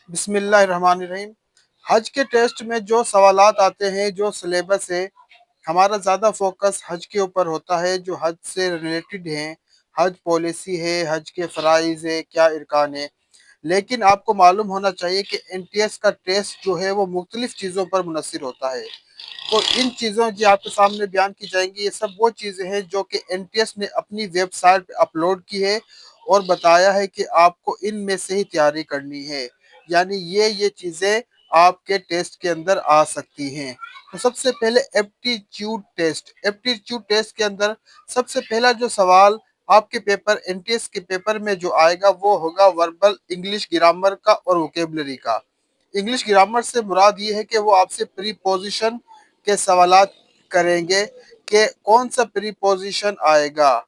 बिस्मिल्लाहिर्रहमानिर्रहीम। हज के टेस्ट में जो सवालात आते हैं, जो सिलेबस है, हमारा ज़्यादा फोकस हज के ऊपर होता है, जो हज से रिलेटेड हैं। हज पॉलिसी है, हज के फ़राइज़ है, क्या इरकान है। लेकिन आपको मालूम होना चाहिए कि एनटीएस का टेस्ट जो है वो मुख्तलिफ चीज़ों पर मुनसिर होता है। तो इन चीज़ों जो आपके सामने बयान की जाएंगी, ये सब वो चीज़ें हैं जो कि एनटीएस ने अपनी वेबसाइट पे अपलोड की है और बताया है कि आपको इनमें से ही तैयारी करनी है। यानी ये चीज़ें आपके टेस्ट के अंदर आ सकती हैं। तो सबसे पहले एप्टीट्यूड टेस्ट के अंदर सबसे पहला जो सवाल आपके पेपर एनटीएस के पेपर में जो आएगा वो होगा वर्बल इंग्लिश ग्रामर का और वोकेबलरी का। इंग्लिश ग्रामर से मुराद ये है कि वो आपसे प्रीपोजिशन के सवालात करेंगे कि कौन सा प्रीपोजिशन आएगा।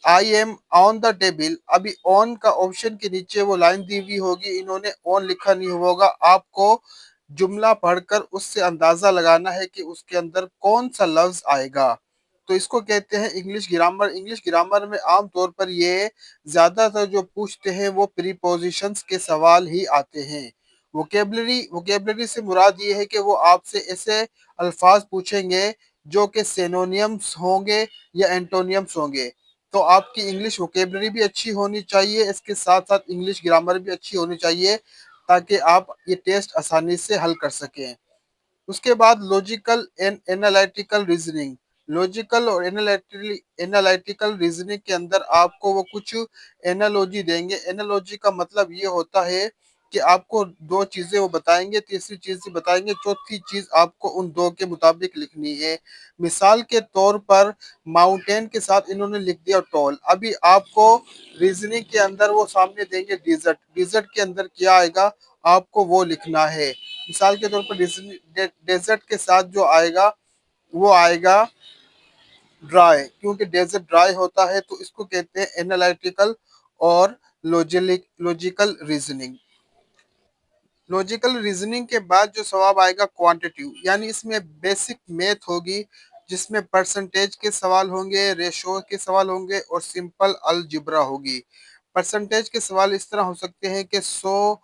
I am on the table, अभी ऑन का ऑप्शन के नीचे वो लाइन दी हुई होगी, इन्होंने ऑन लिखा नहीं होगा। आपको जुमला पढ़कर उससे अंदाजा लगाना है कि उसके अंदर कौन सा लफ्ज आएगा। तो इसको कहते हैं इंग्लिश ग्रामर। इंग्लिश ग्रामर में आम तौर पर ये ज्यादातर जो पूछते हैं वो प्रीपोजिशंस के सवाल ही आते हैं। वोकेबलरी से मुराद ये है कि वो आपसे ऐसे अल्फाज पूछेंगे जो कि सिनोनियम्स होंगे या एंटोनियम्स होंगे। तो आपकी इंग्लिश वोकेबलरी भी अच्छी होनी चाहिए, इसके साथ साथ इंग्लिश ग्रामर भी अच्छी होनी चाहिए ताकि आप ये टेस्ट आसानी से हल कर सकें। उसके बाद logical and analytical reasoning. Logical और एनालिटिकल रीजनिंग के अंदर आपको वो कुछ एनालॉजी देंगे। एनालॉजी का मतलब ये होता है कि आपको दो चीजें वो बताएंगे, तीसरी चीज बताएंगे, चौथी चीज आपको उन दो के मुताबिक लिखनी है। मिसाल के तौर पर माउंटेन के साथ इन्होंने लिख दिया टॉल। अभी आपको रीजनिंग के अंदर वो सामने देंगे डिजर्ट। डिजर्ट के अंदर क्या आएगा, आपको वो लिखना है। मिसाल के तौर पर डेजर्ट के साथ जो आएगा वो आएगा ड्राई, क्योंकि डेजर्ट ड्राई होता है। तो इसको कहते हैं एनालिटिकल और लॉजिकल रीजनिंग। लॉजिकल रीजनिंग के बाद जो सवाब आएगा क्वांटिटिव, यानी इसमें बेसिक मैथ होगी, जिसमें परसेंटेज के सवाल होंगे, रेशो के सवाल होंगे और सिंपल अलजिब्रा होगी। परसेंटेज के सवाल इस तरह हो सकते हैं कि 100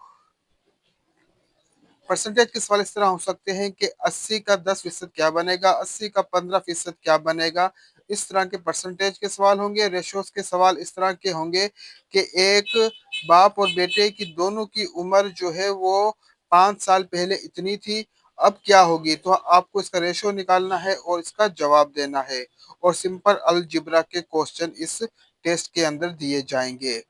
परसेंटेज के सवाल इस तरह हो सकते हैं कि 80 का 10% क्या बनेगा, 80 का 15% क्या बनेगा। इस तरह के परसेंटेज के सवाल होंगे। रेशोस के सवाल इस तरह के होंगे कि एक बाप और बेटे की दोनों की उम्र जो है वो 5 साल पहले इतनी थी, अब क्या होगी। तो आपको इसका रेशो निकालना है और इसका जवाब देना है। और सिंपल अलजिब्रा के क्वेश्चन इस टेस्ट के अंदर दिए जाएंगे।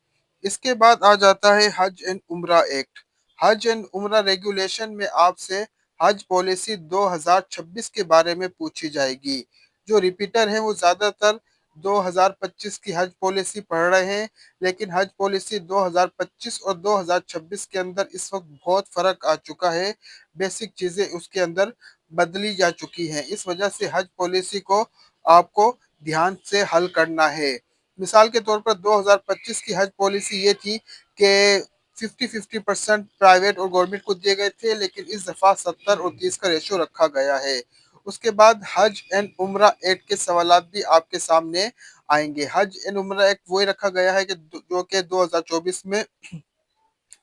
इसके बाद आ जाता है हज एंड उम्रा एक्ट। हज एंड उम्रा रेगुलेशन में आपसे हज पॉलिसी 2026 के बारे में पूछी जाएगी। जो रिपीटर हैं वो ज़्यादातर 2025 की हज पॉलिसी पढ़ रहे हैं, लेकिन हज पॉलिसी 2025 और 2026 के अंदर इस वक्त बहुत फ़र्क आ चुका है। बेसिक चीज़ें उसके अंदर बदली जा चुकी हैं। इस वजह से हज पॉलिसी को आपको ध्यान से हल करना है। मिसाल के तौर पर 2025 की हज पॉलिसी ये थी कि 50-50% प्राइवेट और गवर्नमेंट को दिए गए थे, लेकिन इस दफ़ा 70 और 30 का रेशो रखा गया है। उसके बाद हज एंड उम्रा एक्ट के सवालात भी आपके सामने आएंगे। हज एंड उम्रा एक्ट वही रखा गया है कि जो कि 2024 में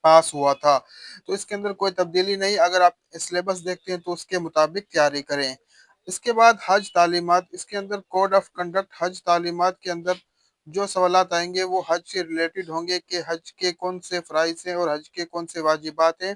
पास हुआ था। तो इसके अंदर कोई तब्दीली नहीं, अगर आप सिलेबस देखते हैं तो उसके मुताबिक तैयारी करें। इसके बाद हज तालीमात, इसके अंदर कोड ऑफ कंडक्ट। हज तालीमात के अंदर जो सवालात आएंगे वो हज से रिलेटेड होंगे कि हज के कौन से फ़राइज़ हैं और हज के कौन से वाजिबात हैं।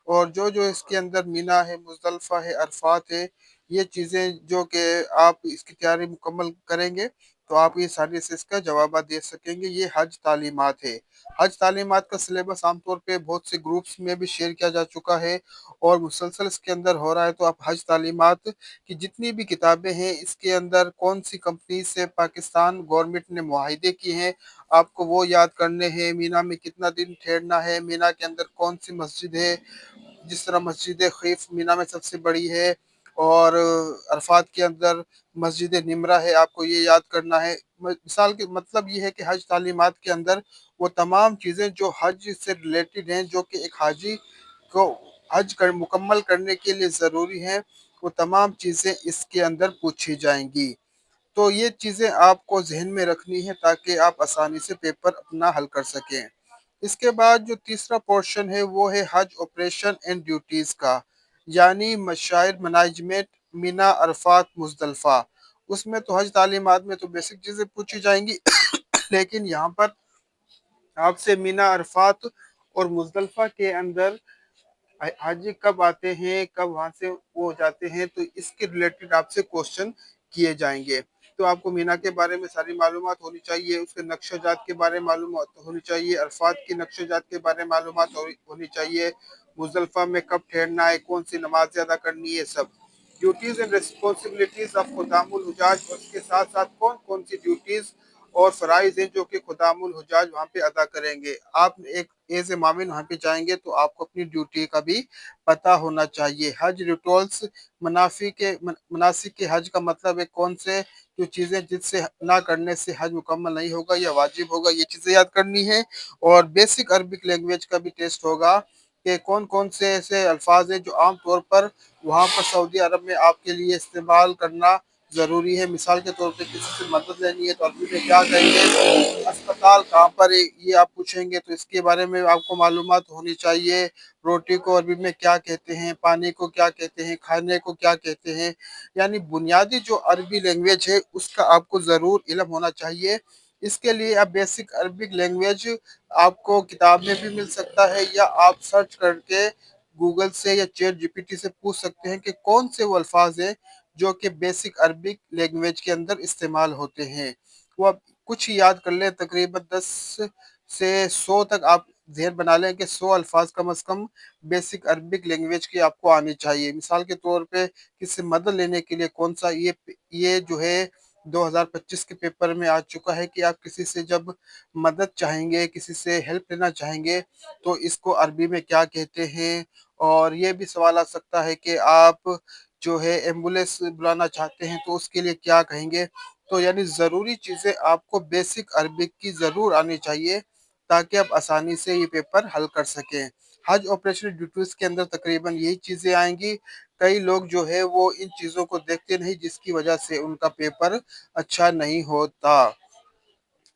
और जो जो इसके अंदर मीना है, मुज़दलिफ़ा है, अरफात है, ये चीज़ें जो कि आप इसकी तैयारी मुकम्मल करेंगे तो आप ये सारी से इसका जवाब दे सकेंगे। ये हज तालीमात है। हज तालीमात का सिलेबस आमतौर पे बहुत से ग्रुप्स में भी शेयर किया जा चुका है और मुसलसल इसके अंदर हो रहा है। तो आप हज तालीमात की जितनी भी किताबें हैं, इसके अंदर कौन सी कंपनी से पाकिस्तान गवर्नमेंट ने मुआहिदे किए हैं, आपको वो याद करने हैं। मीना में कितना दिन ठहरना है, मीना के अंदर कौन सी मस्जिद है, जिस तरह मस्जिद खीफ मीना में सबसे बड़ी है और अरफात के अंदर मस्जिद निमरा है, आपको ये याद करना है। मिसाल के मतलब ये है कि हज तालीमात के अंदर वो तमाम चीज़ें जो हज से रिलेटेड हैं, जो कि एक हाजी को मुकम्मल करने के लिए ज़रूरी हैं, वो तमाम चीज़ें इसके अंदर पूछी जाएंगी। तो ये चीज़ें आपको जहन में रखनी है ताकि आप आसानी से पेपर अपना हल कर सकें। اس کے بعد جو تیسرا پورشن ہے وہ ہے حج آپریشن اینڈ ڈیوٹیز کا، یعنی مشاعر منیجمنٹ، مینا، عرفات، مزدلفہ۔ اس میں تو حج تعلیمات میں تو بیسک چیزیں پوچھی جائیں گی لیکن یہاں پر آپ سے مینا، عرفات اور مزدلفہ کے اندر حاجی کب آتے ہیں، کب وہاں سے وہ جاتے ہیں، تو اس کے ریلیٹڈ آپ سے کوشچن کیے جائیں گے۔ تو آپ کو مینا کے بارے میں ساری معلومات ہونی چاہیے، اس کے نقشہ جات کے بارے میں معلومات ہونی چاہیے، عرفات کے نقشہ جات کے بارے میں معلومات ہونی چاہیے، مزدلفہ میں کب ٹھہرنا ہے، کون سی نماز ادا کرنی ہے، سب ڈیوٹیز اینڈ ریسپانسبلٹیز آف خدام الحجاج، اور اس کے ساتھ ساتھ کون کون سی ڈیوٹیز اور فرائض ہیں جو کہ خدام الحجاج وہاں پہ ادا کریں گے۔ آپ ایک ایز اے مومن وہاں پہ جائیں گے تو آپ کو اپنی ڈیوٹی کا بھی پتہ ہونا چاہیے۔ حج ریٹولس، مناسک کے حج کا مطلب ہے کون سے جو چیزیں جس سے نہ کرنے سے حج مکمل نہیں ہوگا یا واجب ہوگا، یہ چیزیں یاد کرنی ہے۔ اور بیسک عربک لینگویج کا بھی ٹیسٹ ہوگا کہ کون کون سے ایسے الفاظ ہیں جو عام طور پر وہاں پر سعودی عرب میں آپ کے لیے استعمال کرنا ضروری ہے۔ مثال کے طور پہ کسی سے مدد لینی ہے تو عربی میں کیا کہیں گے، اسپتال کہاں پر ہے یہ آپ پوچھیں گے تو اس کے بارے میں آپ کو معلومات ہونی چاہیے۔ روٹی کو عربی میں کیا کہتے ہیں، پانی کو کیا کہتے ہیں، کھانے کو کیا کہتے ہیں، یعنی بنیادی جو عربی لینگویج ہے اس کا آپ کو ضرور علم ہونا چاہیے۔ اس کے لیے آپ بیسک عربک لینگویج آپ کو کتاب میں بھی مل سکتا ہے، یا آپ سرچ کر کے گوگل سے یا چیٹ جی پی ٹی سے پوچھ سکتے ہیں کہ کون سے وہ الفاظ ہیں جو کہ بیسک عربک لینگویج کے اندر استعمال ہوتے ہیں۔ وہ آپ کچھ ہی یاد کر لیں، تقریباً 10 سے 100 تک آپ ذہن بنا لیں کہ 100 الفاظ کم از کم بیسک عربک لینگویج کی آپ کو آنی چاہیے۔ مثال کے طور پہ کسی سے مدد لینے کے لیے کون سا یہ جو ہے 2025 کے پیپر میں آ چکا ہے کہ آپ کسی سے جب مدد چاہیں گے، کسی سے ہیلپ لینا چاہیں گے تو اس کو عربی میں کیا کہتے ہیں۔ اور یہ بھی سوال آ سکتا ہے کہ آپ جو ہے ایمبولینس بلانا چاہتے ہیں تو اس کے لیے کیا کہیں گے۔ تو یعنی ضروری چیزیں آپ کو بیسک عربک کی ضرور آنی چاہیے تاکہ آپ آسانی سے یہ پیپر حل کر سکیں۔ حج آپریشن ڈیوٹیز کے اندر تقریباً یہی چیزیں آئیں گی۔ کئی لوگ جو ہے وہ ان چیزوں کو دیکھتے نہیں جس کی وجہ سے ان کا پیپر اچھا نہیں ہوتا۔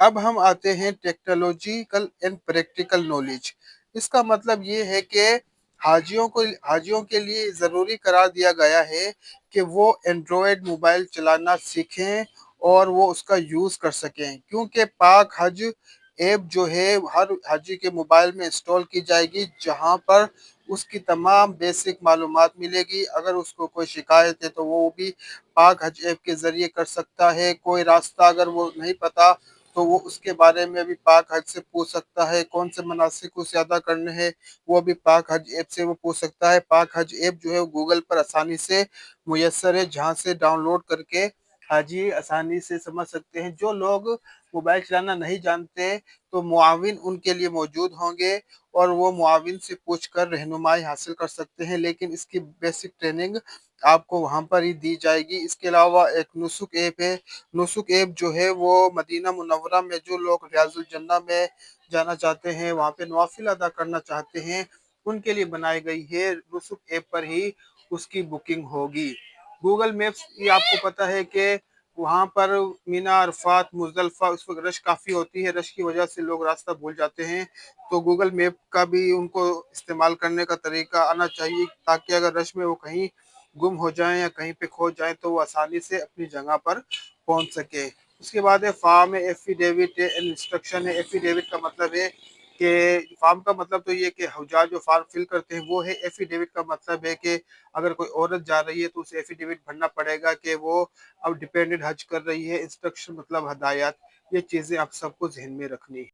اب ہم آتے ہیں ٹیکنالوجیکل اینڈ پریکٹیکل نالج۔ اس کا مطلب یہ ہے کہ حاجیوں کے لیے ضروری قرار دیا گیا ہے کہ وہ اینڈرائڈ موبائل چلانا سیکھیں اور وہ اس کا یوز کر سکیں، کیونکہ پاک حج ایپ جو ہے ہر حاجی کے موبائل میں انسٹال کی جائے گی، جہاں پر اس کی تمام بیسک معلومات ملے گی۔ اگر اس کو کوئی شکایت ہے تو وہ بھی پاک حج ایپ کے ذریعے کر سکتا ہے۔ کوئی راستہ اگر وہ نہیں پتا تو وہ اس کے بارے میں بھی پاک حج سے پوچھ سکتا ہے۔ کون سے مناسک کو ادا کرنے ہیں وہ بھی پاک حج ایپ سے وہ پوچھ سکتا ہے۔ پاک حج ایپ جو ہے گوگل پر آسانی سے میسر ہے، جہاں سے ڈاؤن لوڈ کر کے حاجی آسانی سے سمجھ سکتے ہیں۔ جو لوگ موبائل چلانا نہیں جانتے تو معاون ان کے لیے موجود ہوں گے اور وہ معاون سے پوچھ کر رہنمائی حاصل کر سکتے ہیں، لیکن اس کی بیسک ٹریننگ آپ کو وہاں پر ہی دی جائے گی۔ اس کے علاوہ ایک نسک ایپ ہے۔ نسک ایپ جو ہے وہ مدینہ منورہ میں جو لوگ ریاض الجنہ میں جانا چاہتے ہیں، وہاں پہ نوافل ادا کرنا چاہتے ہیں، ان کے لیے بنائی گئی ہے۔ نسک ایپ پر ہی اس کی بکنگ ہوگی۔ گوگل میپس یہ آپ کو پتہ ہے کہ وہاں پر مینا، عرفات، مزدلفہ اس وقت رش کافی ہوتی ہے، رش کی وجہ سے لوگ راستہ بھول جاتے ہیں، تو گوگل میپ کا بھی ان کو استعمال کرنے کا طریقہ آنا چاہیے تاکہ اگر رش میں وہ کہیں گم ہو جائیں یا کہیں پہ کھو جائیں تو وہ آسانی سے اپنی جگہ پر پہنچ سکے۔ اس کے بعد ہے فارم ہے، ایفیڈیوٹ ہے، انسٹرکشن ہے۔ ایفیڈیوٹ کا مطلب ہے کہ فارم کا مطلب تو یہ کہ حجاج جو فارم فل کرتے ہیں وہ ہے۔ ایفیڈیوٹ کا مطلب ہے کہ اگر کوئی عورت جا رہی ہے تو اسے ایفیڈیوٹ بھرنا پڑے گا کہ وہ اب ڈیپینڈنٹ حج کر رہی ہے۔ انسٹرکشن مطلب ہدایات۔ یہ چیزیں آپ سب کو ذہن میں رکھنی ہے۔